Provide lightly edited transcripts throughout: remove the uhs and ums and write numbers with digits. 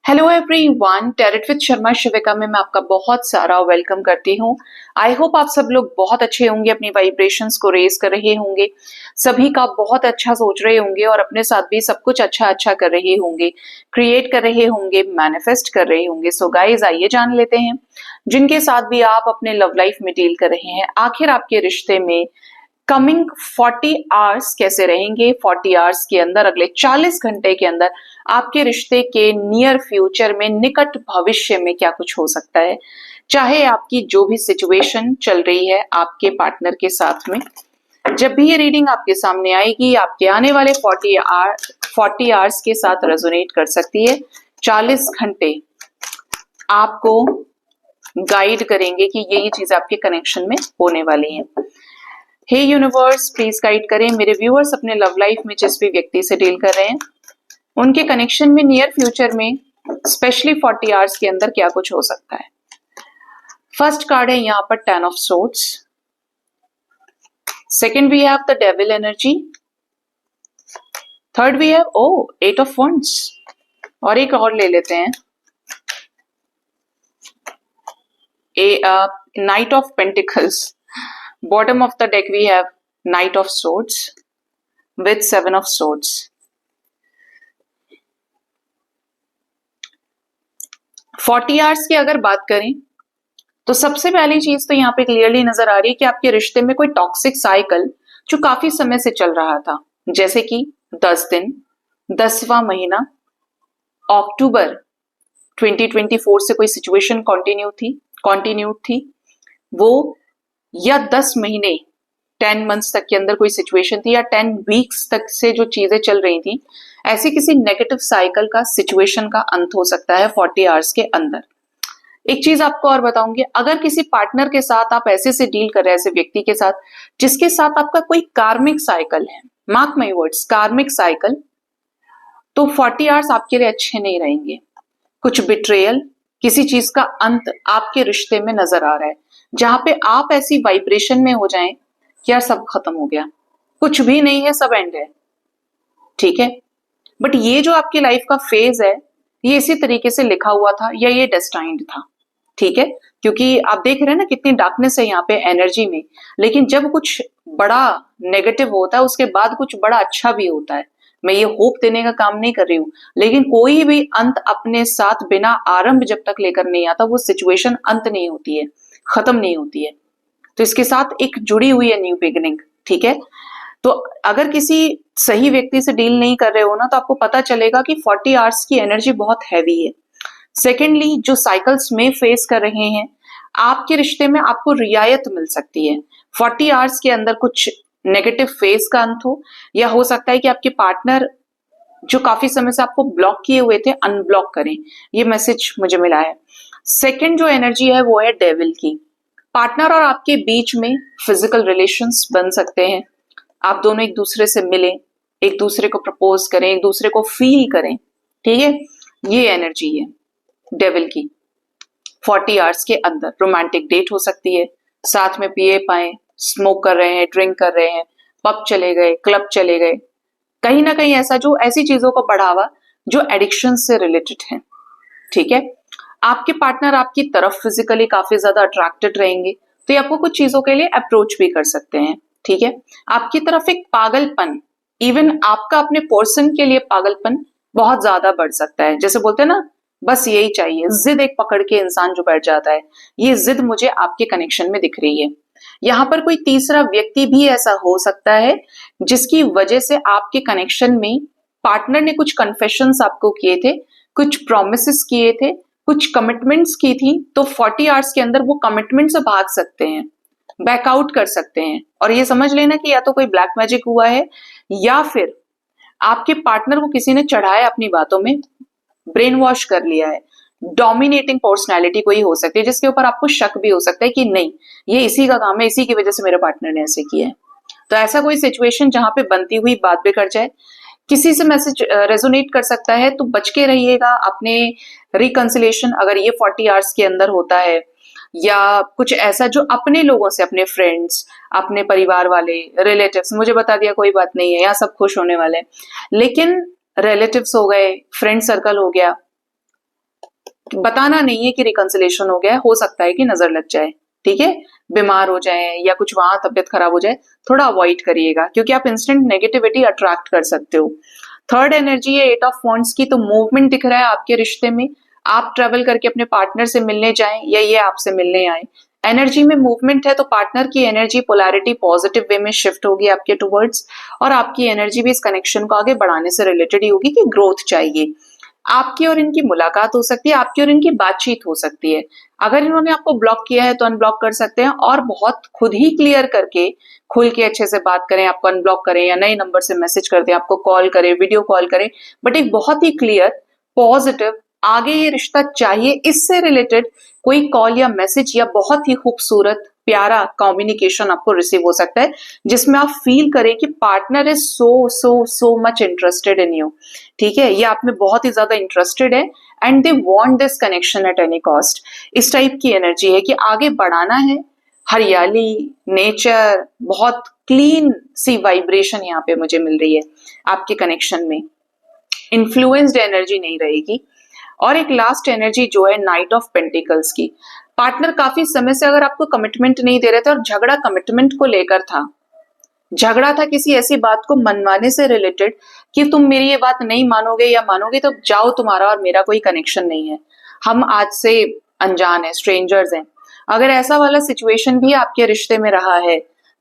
Hello everyone, tarot with Sharma Shivika में मैं आपका बहुत सारा वेलकम करती हूँ। आई होप आप सब लोग बहुत अच्छे होंगे, अपनी वाइब्रेशंस को रेज कर रहे होंगे, सभी का बहुत अच्छा सोच रहे होंगे और अपने साथ भी सब कुछ अच्छा अच्छा कर रहे होंगे, क्रिएट कर रहे होंगे, मैनिफेस्ट कर रहे होंगे। सो गाइज, आइए जान लेते हैं जिनके साथ भी आप अपने लव लाइफ में डील कर रहे हैं, आखिर आपके रिश्ते में कमिंग 40 आवर्स कैसे रहेंगे। 40 आवर्स के अंदर, अगले 40 घंटे के अंदर आपके रिश्ते के नियर फ्यूचर में, निकट भविष्य में क्या कुछ हो सकता है, चाहे आपकी जो भी सिचुएशन चल रही है आपके पार्टनर के साथ में। जब भी ये रीडिंग आपके सामने आएगी, आपके आने वाले 40 आवर्स के साथ रेजोनेट कर सकती है। 40 घंटे आपको गाइड करेंगे कि ये चीज आपके कनेक्शन में होने वाली है। हे यूनिवर्स, प्लीज गाइड करें मेरे व्यूअर्स अपने लव लाइफ में जिस भी व्यक्ति से डील कर रहे हैं, उनके कनेक्शन में नियर फ्यूचर में स्पेशली 40 आवर्स के अंदर क्या कुछ हो सकता है। फर्स्ट कार्ड है यहाँ पर 10 of swords. Second we have the devil energy. Third we have 8 of wands. और एक और ले लेते हैं, knight of pentacles. Bottom of the deck we have Knight of Swords with 7 of Swords. Forty hours की अगर बात करें तो सबसे पहली चीज तो यहाँ पे क्लियरली नजर आ रही है कि आपके रिश्ते में कोई टॉक्सिक साइकिल जो काफी समय से चल रहा था, जैसे कि 10 दिन, 10वां महीना, अक्टूबर 2024 से कोई सिचुएशन कंटिन्यू थी वो, या 10 महीने 10 मंथ्स तक के अंदर कोई सिचुएशन थी, या 10 वीक्स तक से जो चीजें चल रही थी, ऐसी किसी नेगेटिव साइकिल का, सिचुएशन का अंत हो सकता है 40 आवर्स के अंदर। एक चीज आपको और बताऊंगी, अगर किसी पार्टनर के साथ आप ऐसे से डील कर रहे हैं, ऐसे व्यक्ति के साथ जिसके साथ आपका कोई कार्मिक साइकिल है, मार्क माई वर्ड्स, कार्मिक साइकिल, तो 40 आवर्स आपके लिए अच्छे नहीं रहेंगे। कुछ बिट्रेयल, किसी चीज का अंत आपके रिश्ते में नजर आ रहा है, जहां पे आप ऐसी वाइब्रेशन में हो जाएं कि यार सब खत्म हो गया, कुछ भी नहीं है, सब एंड है, ठीक है। बट ये जो आपकी लाइफ का फेज है, ये इसी तरीके से लिखा हुआ था या ये डेस्टाइन्ड था, ठीक है। क्योंकि आप देख रहे हैं ना कितनी डार्कनेस है यहाँ पे एनर्जी में, लेकिन जब कुछ बड़ा नेगेटिव होता है उसके बाद कुछ बड़ा अच्छा भी होता है। मैं ये होप देने का काम नहीं कर रही हूँ, लेकिन कोई भी अंत अपने साथ बिना आरंभ जब तक लेकर नहीं आता, वो सिचुएशन अंत नहीं होती है, खत्म नहीं होती है। तो इसके साथ एक जुड़ी हुई है न्यू बिगिनिंग, ठीक है। तो अगर किसी सही व्यक्ति से डील नहीं कर रहे हो ना, तो आपको पता चलेगा कि 40 आवर्स की एनर्जी बहुत हैवी है। सेकेंडली, जो साइकिल्स में फेस कर रहे हैं, आपके रिश्ते में आपको रियायत मिल सकती है 40 आवर्स के अंदर। कुछ नेगेटिव फेज का अंत हो, या हो सकता है कि आपके पार्टनर जो काफी समय से आपको ब्लॉक किए हुए थे, अनब्लॉक करें, ये मैसेज मुझे मिला है। सेकेंड जो एनर्जी है वो है डेविल की। पार्टनर और आपके बीच में फिजिकल रिलेशंस बन सकते हैं, आप दोनों एक दूसरे से मिलें, एक दूसरे को प्रपोज करें, एक दूसरे को फील करें, ठीक है। ये एनर्जी है डेविल की। 40 आवर्स के अंदर रोमांटिक डेट हो सकती है, साथ में पिए पाए, स्मोक कर रहे हैं, ड्रिंक कर रहे हैं, पब चले गए, क्लब चले गए, कहीं ना कहीं ऐसा जो ऐसी चीजों को बढ़ावा जो एडिक्शन से रिलेटेड है, ठीक है। आपके पार्टनर आपकी तरफ फिजिकली काफी ज्यादा अट्रैक्टेड रहेंगे, तो ये आपको कुछ चीजों के लिए अप्रोच भी कर सकते हैं, ठीक है। आपकी तरफ एक पागलपन, इवन आपका अपने पर्सन के लिए पागलपन बहुत ज्यादा बढ़ सकता है। जैसे बोलते हैं ना, बस यही चाहिए, जिद एक पकड़ के इंसान जो बैठ जाता है, ये जिद मुझे आपके कनेक्शन में दिख रही है। यहाँ पर कोई तीसरा व्यक्ति भी ऐसा हो सकता है जिसकी वजह से आपके कनेक्शन में पार्टनर ने कुछ कन्फेशंस आपको किए थे, कुछ प्रोमिसेस किए थे, कुछ कमिटमेंट्स की थी, तो 40 आवर्स के अंदर वो कमिटमेंट से भाग सकते हैं, बैकआउट कर सकते हैं। और ये समझ लेना कि या तो कोई ब्लैक मैजिक हुआ है, या फिर आपके पार्टनर को किसी ने चढ़ाया अपनी बातों में, ब्रेन वॉश कर लिया है। डोमिनेटिंग पर्सनैलिटी कोई हो सकती है जिसके ऊपर आपको शक भी हो सकता है कि नहीं, ये इसी का काम है, इसी की वजह से मेरे पार्टनर ने ऐसे किया है। तो ऐसा कोई सिचुएशन जहां पे बनती हुई बात बिगड़ जाए, किसी से मैसेज रेजोनेट कर सकता है, तो बच के रहिएगा। अपने रिकंसिलेशन अगर ये 40 आवर्स के अंदर होता है, या कुछ ऐसा जो अपने लोगों से, अपने फ्रेंड्स, अपने परिवार वाले, रिलेटिव्स, मुझे बता दिया कोई बात नहीं है, यहाँ सब खुश होने वाले हैं, लेकिन रिलेटिव्स हो गए, फ्रेंड सर्कल हो गया, बताना नहीं है कि रिकंसिलेशन हो गया है, हो सकता है कि नजर लग जाए, ठीक है, बीमार हो जाए या कुछ वहां तबियत खराब हो जाए, थोड़ा अवॉइड करिएगा क्योंकि आप इंस्टेंट नेगेटिविटी अट्रैक्ट कर सकते हो। थर्ड एनर्जी है 8 ऑफ वॉन्ड्स की, तो मूवमेंट दिख रहा है आपके रिश्ते में, आप ट्रेवल करके अपने पार्टनर से मिलने जाएं या ये आपसे मिलने आए, एनर्जी में मूवमेंट है, तो पार्टनर की एनर्जी पोलैरिटी पॉजिटिव वे में शिफ्ट होगी आपके टुवर्ड्स, और आपकी एनर्जी भी इस कनेक्शन को आगे बढ़ाने से रिलेटेड ही होगी कि ग्रोथ चाहिए। आपकी और इनकी मुलाकात हो सकती है, आपकी और इनकी बातचीत हो सकती है। अगर इन्होंने आपको ब्लॉक किया है तो अनब्लॉक कर सकते हैं, और बहुत खुद ही क्लियर करके खुल के अच्छे से बात करें, आपको अनब्लॉक करें या नए नंबर से मैसेज कर दें, आपको कॉल करें, वीडियो कॉल करें, बट एक बहुत ही क्लियर पॉजिटिव आगे ये रिश्ता चाहिए इससे रिलेटेड कोई कॉल या मैसेज या बहुत ही खूबसूरत प्यारा कम्युनिकेशन आपको रिसीव हो सकता है, जिसमें आप फील करें कि partner is so so so much interested in you, ठीक है, ये आप में बहुत ही ज्यादा इंटरेस्टेड है and they want this connection at any cost. इस टाइप की एनर्जी है कि आगे बढ़ाना है, हरियाली, नेचर, बहुत क्लीन सी वाइब्रेशन यहाँ पे मुझे मिल रही है आपके कनेक्शन में, इन्फ्लुएंस्ड एनर्जी नहीं रहेगी। और एक लास्ट एनर्जी जो है नाइट ऑफ पेंटिकल्स की, पार्टनर काफी समय से अगर आपको कमिटमेंट नहीं दे रहे थे और झगड़ा कमिटमेंट को लेकर था, झगड़ा था किसी ऐसी बात को मनवाने से रिलेटेड कि तुम मेरी ये बात नहीं मानोगे या मानोगे तो जाओ, तुम्हारा और मेरा कोई कनेक्शन नहीं है, हम आज से अनजान है, स्ट्रेंजर्स हैं, अगर ऐसा वाला सिचुएशन भी आपके रिश्ते में रहा है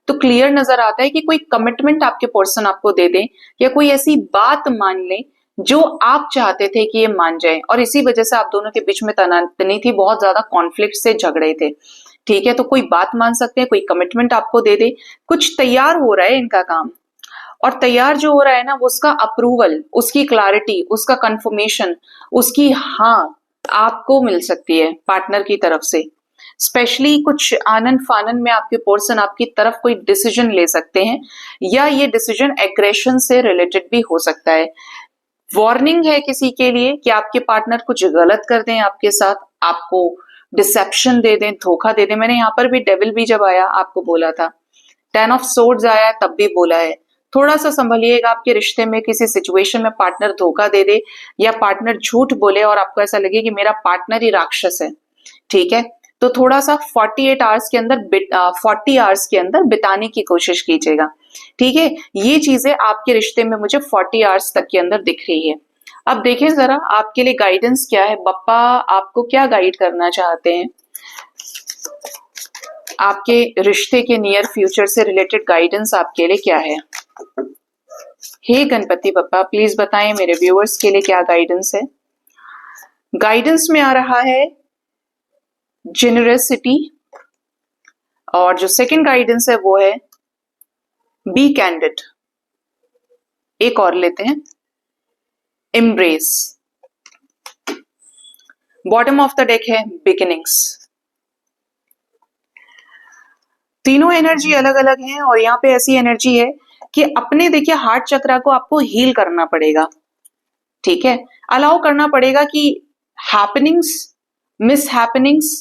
तो क्लियर नजर आता है कि कोई कमिटमेंट आपके पर्सन आपको दे दें या कोई ऐसी बात मान लें जो आप चाहते थे कि ये मान जाए, और इसी वजह से आप दोनों के बीच में तनातनी थी, बहुत ज्यादा कॉन्फ्लिक्ट से झगड़े थे, ठीक है, तो कोई बात मान सकते हैं, कोई कमिटमेंट आपको दे दे, कुछ तैयार हो रहा है इनका काम, और तैयार जो हो रहा है ना वो उसका अप्रूवल, उसकी क्लैरिटी, उसका कंफर्मेशन, उसकी हाँ आपको मिल सकती है पार्टनर की तरफ से। स्पेशली कुछ आनन फानन में आपके पर्सन आपकी तरफ कोई डिसीजन ले सकते हैं, या ये डिसीजन एग्रेशन से रिलेटेड भी हो सकता है। वार्निंग है किसी के लिए कि आपके पार्टनर कुछ गलत कर दें आपके साथ, आपको डिसेप्शन दे दें, धोखा दे दें। मैंने यहाँ पर भी डेविल भी जब आया आपको बोला था, 10 ऑफ सोर्ड्स आया है तब भी बोला है, थोड़ा सा संभलिएगा, आपके रिश्ते में किसी सिचुएशन में पार्टनर धोखा दे दे या पार्टनर झूठ बोले और आपको ऐसा लगे कि मेरा पार्टनर ही राक्षस है, ठीक है, तो थोड़ा सा 48 आवर्स के अंदर 40 आवर्स के अंदर बिताने की कोशिश कीजिएगा, ठीक है। ये चीजें आपके रिश्ते में मुझे 40 आवर्स तक के अंदर दिख रही है। अब देखें जरा आपके लिए गाइडेंस क्या है, बप्पा आपको क्या गाइड करना चाहते हैं, आपके रिश्ते के नियर फ्यूचर से रिलेटेड गाइडेंस आपके लिए क्या है। हे गणपति बप्पा प्लीज बताएं मेरे व्यूअर्स के लिए क्या गाइडेंस है। गाइडेंस में आ रहा है जेनरसिटी, और जो सेकंड गाइडेंस है वो है बी कैंडिड। एक और लेते हैं, embrace. Bottom of the deck है बिगिनिंग्स। तीनों एनर्जी अलग अलग हैं, और यहाँ पे ऐसी एनर्जी है कि अपने देखिए हार्ट चक्रा को आपको हील करना पड़ेगा, ठीक है, अलाउ करना पड़ेगा कि हैपनिंग्स, मिस हैपनिंग्स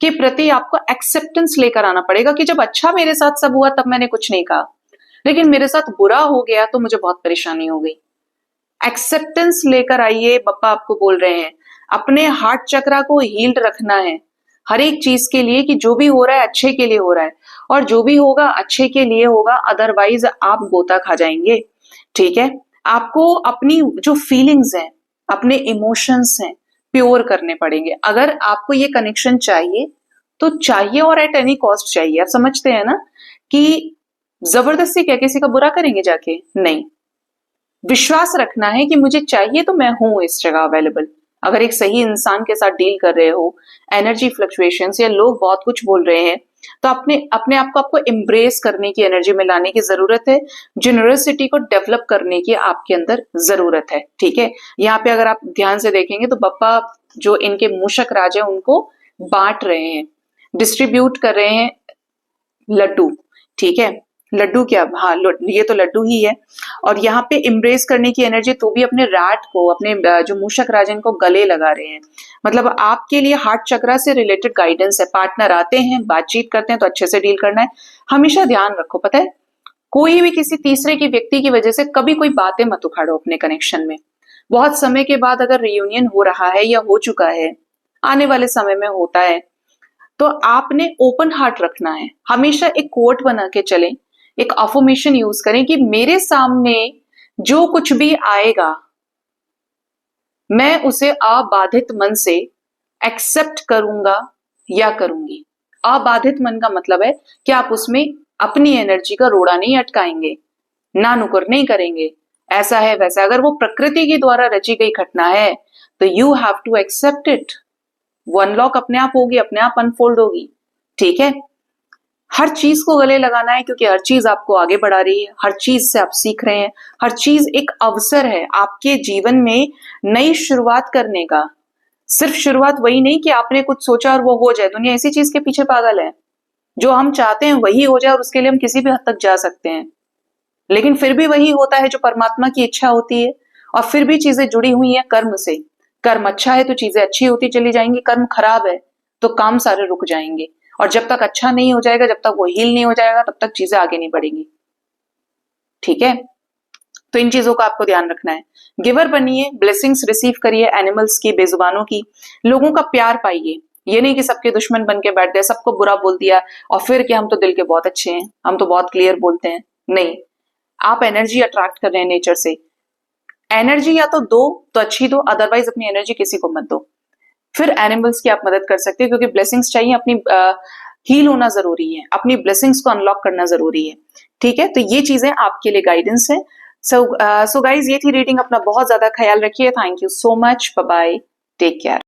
के प्रति आपको एक्सेप्टेंस लेकर आना पड़ेगा कि जब अच्छा मेरे साथ सब हुआ तब मैंने कुछ नहीं कहा, लेकिन मेरे साथ बुरा हो गया तो मुझे बहुत परेशानी हो गई। एक्सेप्टेंस लेकर आइए, बप्पा आपको बोल रहे हैं अपने हार्ट चक्रा को हील्ड रखना है हर एक चीज के लिए, कि जो भी हो रहा है अच्छे के लिए हो रहा है, और जो भी होगा अच्छे के लिए होगा, अदरवाइज आप गोता खा जाएंगे, ठीक है। आपको अपनी जो फीलिंग्स हैं, अपने इमोशंस हैं, प्योर करने पड़ेंगे। अगर आपको ये कनेक्शन चाहिए तो चाहिए, और एट एनी कॉस्ट चाहिए। आप समझते हैं ना कि जबरदस्ती क्या किसी का बुरा करेंगे जाके, नहीं, विश्वास रखना है कि मुझे चाहिए तो मैं हूं इस जगह अवेलेबल। अगर एक सही इंसान के साथ डील कर रहे हो, एनर्जी फ्लक्चुएशंस या लोग बहुत कुछ बोल रहे हैं, तो अपने अपने आप को आपको एम्ब्रेस करने की एनर्जी में लाने की जरूरत है, जेनरसिटी को डेवलप करने की आपके अंदर जरूरत है, ठीक है। यहाँ पे अगर आप ध्यान से देखेंगे तो बप्पा जो इनके मूषक राज है उनको बांट रहे हैं, डिस्ट्रीब्यूट कर रहे हैं लड्डू, ठीक है, लड्डू क्या, हाँ ये तो लड्डू ही है। और यहाँ पे इम्ब्रेस करने की एनर्जी, तो भी अपने रैट को, अपने जो मूषक राजन को गले लगा रहे हैं। मतलब आपके लिए हार्ट चक्रा से रिलेटेड गाइडेंस है। पार्टनर आते हैं, बातचीत करते हैं तो अच्छे से डील करना है। हमेशा ध्यान रखो, पता है कोई भी किसी तीसरे की व्यक्ति की वजह से कभी कोई बातें मत उखाड़ो अपने कनेक्शन में। बहुत समय के बाद अगर रियूनियन हो रहा है या हो चुका है आने वाले समय में होता है। तो आपने ओपन हार्ट रखना है, हमेशा एक कोट बना के चलें, एक अफर्मेशन यूज करें कि मेरे सामने जो कुछ भी आएगा मैं उसे अबाधित मन से एक्सेप्ट करूंगा या करूंगी। अबाधित मन का मतलब है कि आप उसमें अपनी एनर्जी का रोड़ा नहीं अटकाएंगे, ना नुकुर नहीं करेंगे, ऐसा है वैसा। अगर वो प्रकृति के द्वारा रची गई घटना है तो you have to accept it. वो अनलॉक अपने आप होगी, अपने आप अनफोल्ड होगी। ठीक है, हर चीज को गले लगाना है क्योंकि हर चीज आपको आगे बढ़ा रही है, हर चीज से आप सीख रहे हैं, हर चीज एक अवसर है आपके जीवन में नई शुरुआत करने का। सिर्फ शुरुआत वही नहीं कि आपने कुछ सोचा और वो हो जाए, दुनिया इसी चीज के पीछे पागल है। जो हम चाहते हैं वही हो जाए और उसके लिए हम किसी भी हद तक जा सकते हैं, लेकिन फिर भी वही होता है जो परमात्मा की इच्छा होती है। और फिर भी चीजें जुड़ी हुई हैं कर्म से। कर्म अच्छा है तो चीजें अच्छी होती चली जाएंगी, कर्म खराब है तो काम सारे रुक जाएंगे। और जब तक अच्छा नहीं हो जाएगा, जब तक वो हील नहीं हो जाएगा, तब तक चीजें आगे नहीं बढ़ेंगी। ठीक है, तो इन चीजों का आपको ध्यान रखना है। गिवर बनिए, ब्लेसिंग्स रिसीव करिए, एनिमल्स की, बेजुबानों की, लोगों का प्यार पाइए। ये नहीं कि सबके दुश्मन बन के बैठ गए, सबको बुरा बोल दिया और फिर कि हम तो दिल के बहुत अच्छे हैं, हम तो बहुत क्लियर बोलते हैं। नहीं, आप एनर्जी अट्रैक्ट कर रहे हैं नेचर से। एनर्जी या तो दो तो अच्छी दो, अदरवाइज अपनी एनर्जी किसी को मत दो। फिर एनिमल्स की आप मदद कर सकते हैं क्योंकि ब्लेसिंग्स चाहिए, अपनी हील होना जरूरी है, अपनी ब्लेसिंग्स को अनलॉक करना जरूरी है। ठीक है, तो ये चीजें आपके लिए गाइडेंस है। सो गाइज, ये थी रीडिंग। अपना बहुत ज्यादा ख्याल रखिए। Thank you so much, bye bye, take care.